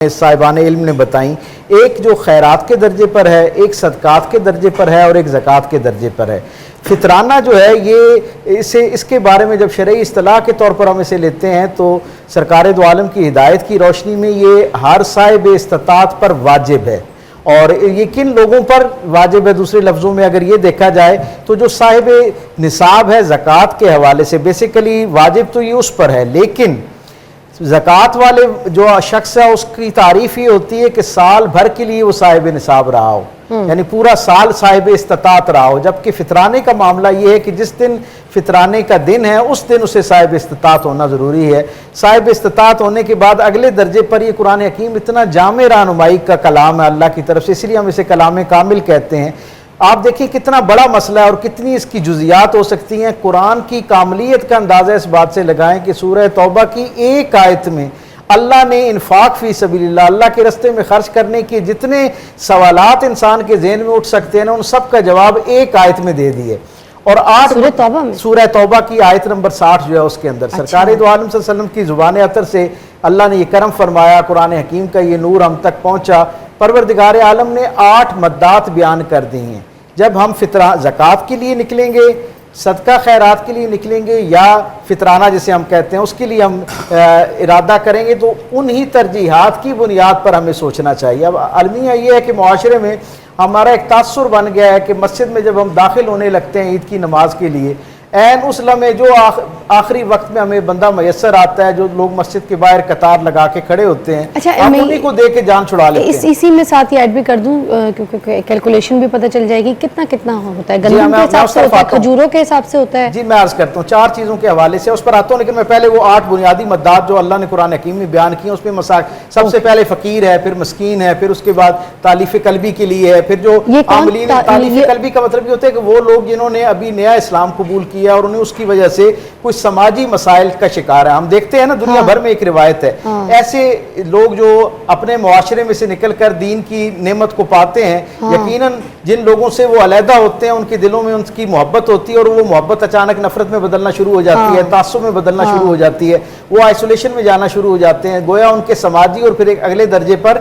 صاحبان علم نے بتائیں، ایک جو خیرات کے درجے پر ہے، ایک صدقات کے درجے پر ہے اور ایک زکوٰۃ کے درجے پر ہے۔ فطرانہ جو ہے یہ اس کے بارے میں جب شرعی اصطلاح کے طور پر ہم اسے لیتے ہیں تو سرکار دو عالم کی ہدایت کی روشنی میں یہ ہر صاحب استطاعت پر واجب ہے۔ اور یہ کن لوگوں پر واجب ہے؟ دوسرے لفظوں میں اگر یہ دیکھا جائے تو جو صاحب نصاب ہے زکوٰۃ کے حوالے سے بیسیکلی واجب تو یہ اس پر ہے، لیکن زکوٰۃ والے جو شخص ہے اس کی تعریف یہ ہوتی ہے کہ سال بھر کے لیے وہ صاحب نصاب رہا ہو، یعنی پورا سال صاحب استطاعت رہا ہو۔ جبکہ فطرانے کا معاملہ یہ ہے کہ جس دن فطرانے کا دن ہے اس دن اسے صاحب استطاعت ہونا ضروری ہے۔ صاحب استطاعت ہونے کے بعد اگلے درجے پر یہ قرآن حکیم اتنا جامع رہنمائی کا کلام ہے اللہ کی طرف سے، اس لیے ہم اسے کلام کامل کہتے ہیں۔ آپ دیکھیں کتنا بڑا مسئلہ ہے اور کتنی اس کی جزیات ہو سکتی ہیں۔ قرآن کی کاملیت کا اندازہ اس بات سے لگائیں کہ سورہ توبہ کی ایک آیت میں اللہ نے انفاق فی سبیل اللہ، اللہ کے راستے میں خرچ کرنے کے جتنے سوالات انسان کے ذہن میں اٹھ سکتے ہیں ان سب کا جواب ایک آیت میں دے دیے۔ اور سورہ توبہ کی آیت نمبر 60 جو ہے اس کے اندر سرکار دو عالم صلی اللہ علیہ وسلم کی زبان اطہر سے اللہ نے یہ کرم فرمایا، قرآن حکیم کا یہ نور ہم تک پہنچا۔ پروردگار عالم نے 8 مدات بیان کر دی ہیں۔ جب ہم زکوٰۃ کے لیے نکلیں گے، صدقہ خیرات کے لیے نکلیں گے یا فطرانہ جسے ہم کہتے ہیں اس کے لیے ہم ارادہ کریں گے تو انہی ترجیحات کی بنیاد پر ہمیں سوچنا چاہیے۔ اب المیہ یہ ہے کہ معاشرے میں ہمارا ایک تاثر بن گیا ہے کہ مسجد میں جب ہم داخل ہونے لگتے ہیں عید کی نماز کے لیے، عین اس لمحے جو آخری وقت میں ہمیں بندہ میسر آتا ہے، جو لوگ مسجد کے باہر قطار لگا کے کھڑے ہوتے ہیں، ہم انہی کو دے کے جان چھڑا لیتے ہیں۔ اسی میں ساتھ یہ ایڈ بھی کر دوں کیونکہ کیلکولیشن بھی پتہ چل جائے گی کتنا ہوتا ہے، گندم کے حساب سے ہوتا ہے، کھجوروں کے حساب سے ہوتا ہے۔ جی میں عرض کرتا ہوں 4 چیزوں کے حوالے سے اس پر آتا ہوں، لیکن میں پہلے وہ 8 بنیادی مدات جو اللہ نے قرآن حکیم میں بیان کی ہیں اس میں سب سے پہلے فقیر ہے، پھر مسکین ہے، پھر اس کے بعد تالیف قلبی کے لیے ہے، پھر جو عاملین تالیف قلبی کا مطلب یہ ہوتا ہے کہ وہ لوگ جنہوں نے ابھی نیا اسلام قبول کیا اور انہیں اس کی وجہ سے کچھ سماجی مسائل کا شکار ہے۔ ہم دیکھتے ہیں نا دنیا بھر میں ایک روایت ہے، ایسے لوگ جو اپنے معاشرے میں سے نکل کر دین کی نعمت کو پاتے ہیں، یقیناً جن لوگوں سے وہ علیحدہ ہوتے ہیں ان کے دلوں میں ان کی محبت ہوتی ہے اور وہ محبت اچانک نفرت میں بدلنا شروع ہو جاتی ہے، تعصب میں بدلنا شروع ہو جاتی ہے، وہ آئسولیشن میں جانا شروع ہو جاتے ہیں، گویا ان کے سماجی اور پھر ایک اگلے درجے پر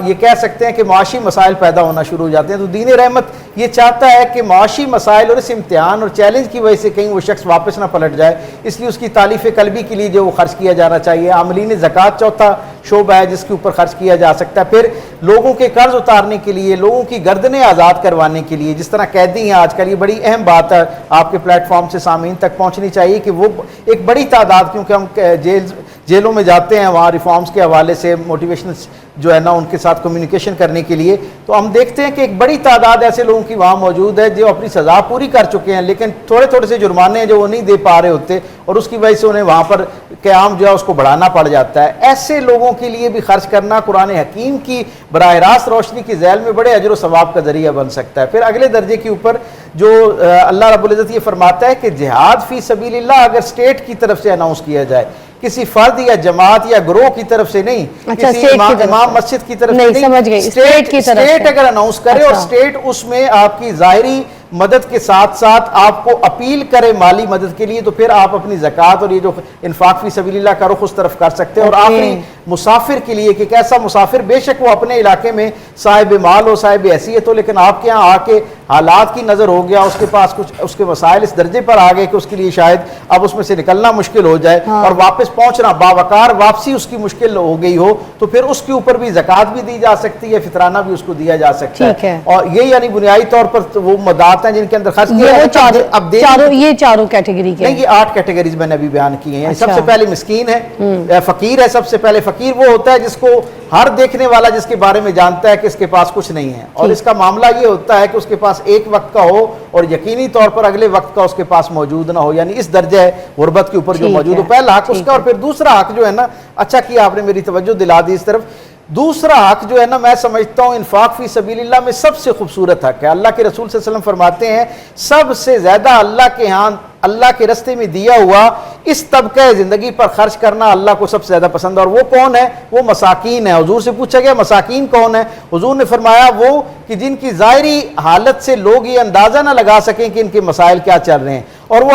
یہ کہہ سکتے ہیں کہ معاشی مسائل پیدا ہونا شروع ہو جاتے ہیں۔ تو دین رحمت یہ چاہتا ہے کہ معاشی مسائل اور اس امتحان اور چیلنج کی وجہ سے کہیں وہ شخص واپس نہ پلٹ جائے، اس لیے اس کی تالیف قلبی کے لیے جو وہ خرچ کیا جانا چاہیے۔ عاملین زکوٰۃ چوتھا شعبہ ہے جس کے اوپر خرچ کیا جا سکتا ہے۔ پھر لوگوں کے قرض اتارنے کے لیے، لوگوں کی گردنیں آزاد کروانے کے لیے، جس طرح قیدی ہیں آج کل، یہ بڑی اہم بات ہے آپ کے پلیٹ فارم سے سامعین تک پہنچنی چاہیے کہ وہ ایک بڑی تعداد، کیونکہ ہم جیلوں میں جاتے ہیں وہاں ریفارمز کے حوالے سے موٹیویشنل جو ہے نا ان کے ساتھ کمیونیکیشن کرنے کے لیے، تو ہم دیکھتے ہیں کہ ایک بڑی تعداد ایسے لوگوں کی وہاں موجود ہے جو اپنی سزا پوری کر چکے ہیں لیکن تھوڑے سے جرمانے ہیں جو وہ نہیں دے پا رہے ہوتے اور اس کی وجہ سے انہیں وہاں پر قیام جو ہے اس کو بڑھانا پڑ جاتا ہے۔ ایسے لوگوں کے لیے بھی خرچ کرنا قرآن حکیم کی براہ راست روشنی کی ذیل میں بڑے اجر و ثواب کا ذریعہ بن سکتا ہے۔ پھر اگلے درجے کے اوپر جو اللہ رب العزت یہ فرماتا ہے کہ جہاد فی سبیل اللہ اگر اسٹیٹ کی طرف سے اناؤنس کیا جائے، کسی فرد یا جماعت یا گروہ کی طرف سے نہیں، کسی امام مسجد کی طرف سے نہیں، اسٹیٹ اگر اناؤنس کرے اور اسٹیٹ اس میں آپ کی ظاہری مدد کے ساتھ ساتھ آپ کو اپیل کرے مالی مدد کے لیے، تو پھر آپ اپنی زکوٰۃ اور یہ جو انفاق فی سبیل اللہ کا رخ اس طرف کر سکتے ہیں۔ اور آخری مسافر کے لیے کہ ایسا مسافر بے شک وہ اپنے علاقے میں صاحب مال ہو، صاحب حیثیت ہو، لیکن آپ کے یہاں آ کے حالات کی نظر ہو گیا، اس کے پاس کچھ اس کے مسائل اس درجے پر آ گئے کہ اس کے لیے شاید اب اس میں سے نکلنا مشکل ہو جائے اور واپس پہنچنا باوقار واپسی اس کی مشکل ہو گئی ہو، تو پھر اس کے اوپر بھی زکوٰۃ بھی دی جا سکتی ہے، فطرانہ بھی اس کو دیا جا سکتا ہے۔ اور یہ یعنی بنیادی طور پر وہ مدات ہیں جن کے اندر خرچ کیا یہ چاروں کیٹیگری کے نہیں، یہ 8 کیٹیگریز میں نے ابھی بیان کی ہیں۔ سب سے پہلے مسکین ہے، فقیر ہے۔ سب سے پہلے فقیر وہ ہوتا ہے جس کو ہر دیکھنے والا جس کے بارے میں جانتا ہے کہ اس کے پاس کچھ نہیں ہے، اور اس کا معاملہ یہ ہوتا ہے کہ اس کے پاس ایک وقت کا ہو اور یقینی طور پر اگلے وقت کا اس کے پاس موجود نہ ہو، یعنی اس درجہ غربت کے اوپر جو موجود ہو، پہلا حق اس کا۔ اور پھر دوسرا حق جو ہے نا، اچھا کیا آپ نے میری توجہ دلا دی اس طرف، دوسرا حق جو ہے نا میں سمجھتا ہوں انفاق فی سبیل اللہ میں سب سے خوبصورت حق ہے۔ اللہ کے رسول صلی اللہ علیہ وسلم فرماتے ہیں سب سے زیادہ اللہ کے ہاں اللہ کے رستے میں دیا ہوا اس طبقہ زندگی پر خرچ کرنا اللہ کو سب سے زیادہ پسند ہے، اور وہ کون ہے؟ وہ مساکین ہے۔ حضور سے پوچھا گیا مساکین کون ہے؟ حضور نے فرمایا وہ کہ جن کی ظاہری حالت سے لوگ یہ اندازہ نہ لگا سکیں کہ ان کے مسائل کیا چل رہے ہیں، اور وہ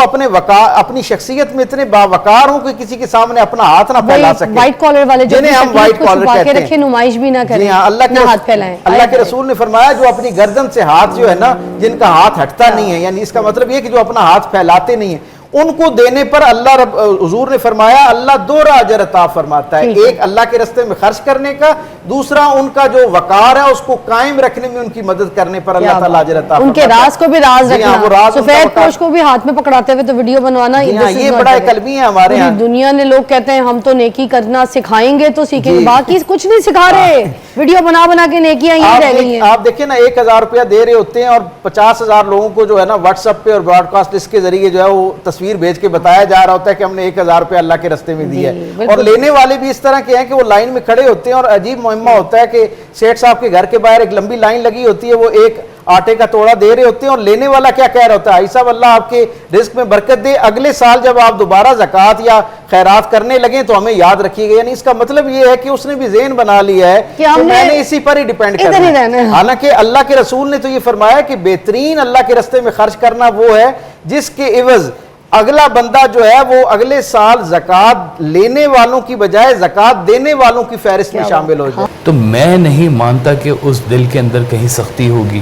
اپنی شخصیت میں اتنے باوقار ہوں کہ کسی کے سامنے اپنا ہاتھ نہ پھیلا سکے. وائٹ کالر والے جو جنہیں ہم وائٹ کالر کہتے ہیں, نمائش بھی نہ کریں, نہ ہاتھ پھیلائیں. اللہ کے رسول نے فرمایا جو اپنی گردن سے ہاتھ جو ہے نا, جن کا ہاتھ ہٹتا نہیں ہے, یعنی اس کا مطلب یہ کہ جو اپنا ہاتھ پھیلاتے نہیں ہیں, ان کو دینے پر اللہ حضور نے فرمایا اللہ دوہرا اجر عطا فرماتا ہے. ایک اللہ کے راستے میں خرچ کرنے کا, دوسرا ان کا جو وقار ہے اس کو قائم رکھنے میں ان کی مدد کرنے پر اللہ تعالیٰ اجر عطا فرماتا ہے. ان کے راز کو بھی راز رکھنا, سفید پوش کو بھی ہاتھ میں پکڑاتے ہوئے تو ویڈیو بنوانا, یہ بڑا ایک المی ہے ہمارے یہاں. دنیا نے لوگ کہتے ہیں ہم تو نیکی کرنا سکھائیں گے تو سیکھیں گے, باقی کچھ نہیں سکھا رہے, ویڈیو بنا کے نیکیاں یہ رہ گئی ہیں. آپ دیکھیں نا 1000 روپیہ دے رہے ہوتے ہیں اور 50,000 لوگوں کو جو ہے نا واٹس ایپ پہ اور براڈ کاسٹ اس کے ذریعے جو ہے وہ تصویر بھیج کے بتایا جا رہا ہوتا ہے کہ ہم نے 1000 روپیہ اللہ کے راستے میں دیا ہے. اور لینے والے بھی اس طرح کے ہیں کہ وہ لائن میں کھڑے ہوتے ہیں, اور عجیب معمہ ہوتا ہے کہ سیٹھ صاحب کے گھر کے باہر ایک لمبی لائن لگی ہوتی ہے, وہ ایک آٹے کا توڑا دے رہے ہوتے ہیں, اور لینے والا کیا کہہ رہا ہوتا ہے, صاحب اللہ آپ کے رزق میں برکت دے, اگلے سال جب آپ دوبارہ زکوٰۃ یا خیرات کرنے لگیں تو ہمیں یاد رکھیے گا. یعنی اس کا مطلب یہ ہے کہ اس نے بھی ذہن بنا لیا ہے کہ میں نے اسی پر ہی ڈیپینڈ کرنا ہے. حالانکہ اللہ کے رسول نے تو یہ فرمایا کہ بہترین اللہ کے راستے میں خرچ کرنا وہ ہے جس کے عوض اگلا بندہ جو ہے وہ اگلے سال زکوٰۃ لینے والوں کی بجائے زکوٰۃ دینے والوں کی فہرست میں شامل ہو جائے. تو میں نہیں مانتا کہ اس دل کے اندر کہیں سختی ہوگی,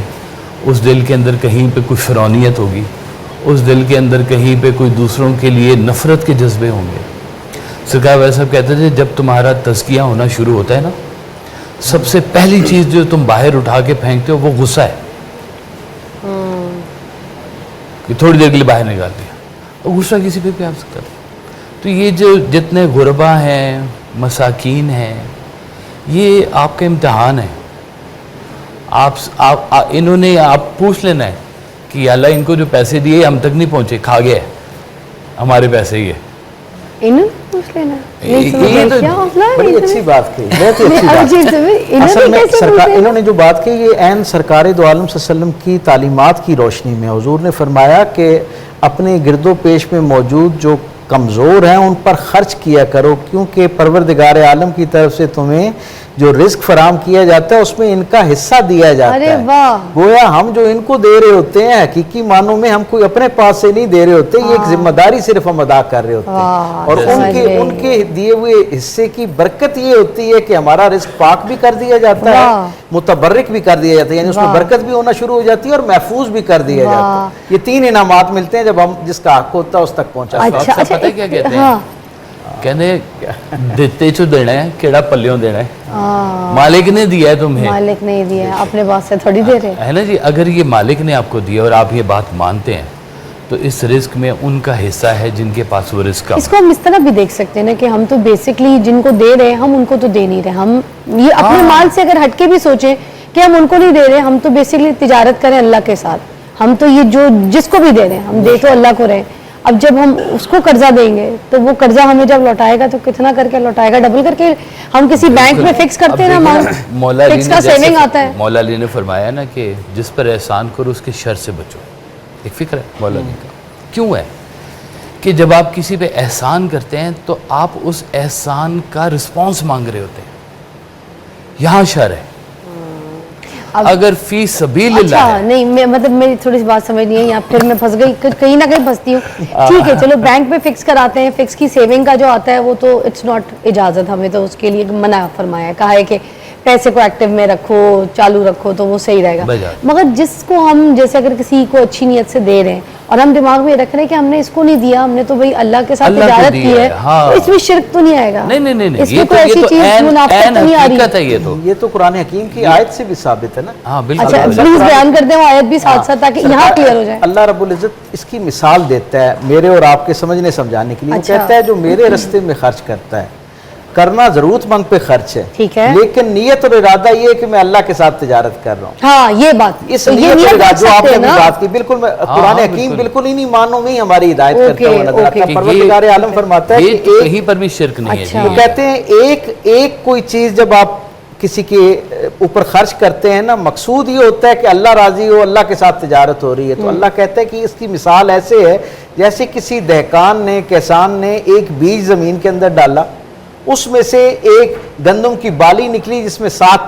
اس دل کے اندر کہیں پہ کوئی فرونیت ہوگی, اس دل کے اندر کہیں پہ کوئی دوسروں کے لیے نفرت کے جذبے ہوں گے. سرکار ویسے صاحب کہتے تھے جب تمہارا تزکیہ ہونا شروع ہوتا ہے نا, سب سے پہلی چیز جو تم باہر اٹھا کے پھینکتے ہو وہ غصہ ہے, کہ تھوڑی دیر کے لیے باہر نکال دیا, اور غصہ کسی پہ بھی آ سکتا ہے. تو یہ جو جتنے غربا ہیں, مساکین ہیں, یہ آپ کا امتحان ہے. انہوں نے آپ پوچھ لینا ہے کہ اللہ ان کو جو پیسے دیے ہم تک نہیں پہنچے, کھا گیا ہے ہمارے پیسے. یہ انہوں نے پوچھ لینا بڑی اچھی بات کی, بہت ہی اچھی بات. اصل میں انہوں نے جو بات کی یہ عین سرکار دو عالم صلی اللہ علیہ وسلم کی تعلیمات کی روشنی میں. حضور نے فرمایا کہ اپنے گرد و پیش میں موجود جو کمزور ہیں ان پر خرچ کیا کرو, کیونکہ پروردگار عالم کی طرف سے تمہیں جو رزق فراہم کیا جاتا ہے اس میں ان کا حصہ دیا جاتا ہے. گویا ہم جو ان کو دے رہے ہوتے ہیں حقیقی معنوں میں ہم کوئی اپنے پاس سے نہیں دے رہے ہوتے, یہ ایک ذمہ داری صرف ہم ادا کر رہے ہوتے ہیں. اور ان کے دیے ہوئے حصے کی برکت یہ ہوتی ہے کہ ہمارا رزق پاک بھی کر دیا جاتا ہے, متبرک بھی کر دیا جاتا ہے, یعنی اس میں برکت بھی ہونا شروع ہو جاتی ہے اور محفوظ بھی کر دیا جاتا ہے. یہ 3 انعامات ملتے ہیں جب ہم جس کا حق ہوتا ہے اس تک پہنچا. پتہ کیا کہتے ہیں, کہنے دیتے چو دینا ہے کیڑا پلیوں دینا ہے, مالک نے دیا ہے تمہیں, مالک نہیں دیا ہے, اپنے پاس سے تھوڑی دے رہے ہے نا جی. اگر یہ مالک نے آپ کو دیا اور آپ یہ بات مانتے ہیں تو اس رزق میں ان کا حصہ ہے جن کے پاس وہ رزق. اس کو ہم اس طرح بھی دیکھ سکتے ہیں نا کہ ہم تو بیسکلی جن کو دے رہے ہیں ہم ان کو تو دے نہیں رہے. ہم یہ اپنے مال سے اگر ہٹ کے بھی سوچیں کہ ہم ان کو نہیں دے رہے, ہم تو بیسکلی تجارت کریں اللہ کے ساتھ. ہم تو یہ جو جس کو بھی دے رہے ہیں ہم دے تو اللہ کو رہے. اب جب ہم اس کو قرضہ دیں گے تو وہ قرضہ ہمیں جب لوٹائے گا تو کتنا کر کے لوٹائے گا, ڈبل کر کے. ہم کسی بینک میں فکس کرتے ہیں نا, فکس کا سیونگ آتا ہے. مولا علی نے فرمایا نا کہ جس پر احسان کرو اس کے شر سے بچو. ایک فکر ہے مولا علی کا. کیوں ہے کہ جب آپ کسی پہ احسان کرتے ہیں تو آپ اس احسان کا رسپانس مانگ رہے ہوتے ہیں. یہاں شر ہے. اگر فی سبیل اللہ ہے, نہیں میں مطلب میری تھوڑی سی بات سمجھ نہیں ہے, یا پھر میں پھنس گئی, کہیں نہ کہیں پھنستی ہوں. ٹھیک ہے چلو بینک میں فکس کراتے ہیں, فکس کی سیونگ کا جو آتا ہے وہ تو اٹس ناٹ اجازت, ہمیں تو اس کے لیے منع فرمایا ہے, کہا ہے کہ پیسے کو ایکٹیو میں رکھو, چالو رکھو تو وہ صحیح رہے گا. مگر جس کو ہم جیسے اگر کسی کو اچھی نیت سے دے رہے ہیں اور ہم دماغ میں رکھ رہے ہیں کہ ہم نے اس کو نہیں دیا, ہم نے تو بھائی اللہ کے ساتھ تجارت کی ہے, اس میں شرک تو نہیں آئے گا. نہیں, اس میں کوئی ایسی چیز منافقت تو نہیں آ رہی. یہ تو قرآن حکیم کی آیت سے بھی ثابت ہے نا. ہاں بالکل. اچھا پلیز بیان کر دیں وہ آیت بھی ساتھ ساتھ تاکہ یہاں کلیئر ہو جائے. اللہ رب العزت اس کی مثال دیتا ہے میرے اور آپ کے سمجھنے سمجھانے کے لیے. وہ کہتا ہے جو میرے رستے میں خرچ کرتا ہے, کرنا ضرورت مند پہ خرچ ہے, ٹھیک ہے, بھی نیت اور ارادہ یہ ہے کہ میں اللہ کے ساتھ تجارت کر رہا ہوں. ہاں یہ بات, اس نیت اور ارادہ جو آپ نے بات کی بالکل قرآن حکیم بالکل انہی معنوں میں ہماری ہدایت کرتا ہوا نظر آتا ہے. پروردگار عالم فرماتا ہے کہ کہیں پر بھی شرک نہیں ہے. وہ کہتے ہیں ایک کوئی چیز جب آپ کسی کے اوپر خرچ کرتے ہیں نا, مقصود یہ ہوتا ہے کہ اللہ راضی ہو, اللہ کے ساتھ تجارت ہو رہی ہے. تو اللہ کہتا ہے کہ اس کی مثال ایسے ہے جیسے کسی دہقان نے, کسان نے ایک بیج زمین کے اندر ڈالا, اس میں سے ایک گندم کی بالی نکلی جس میں 7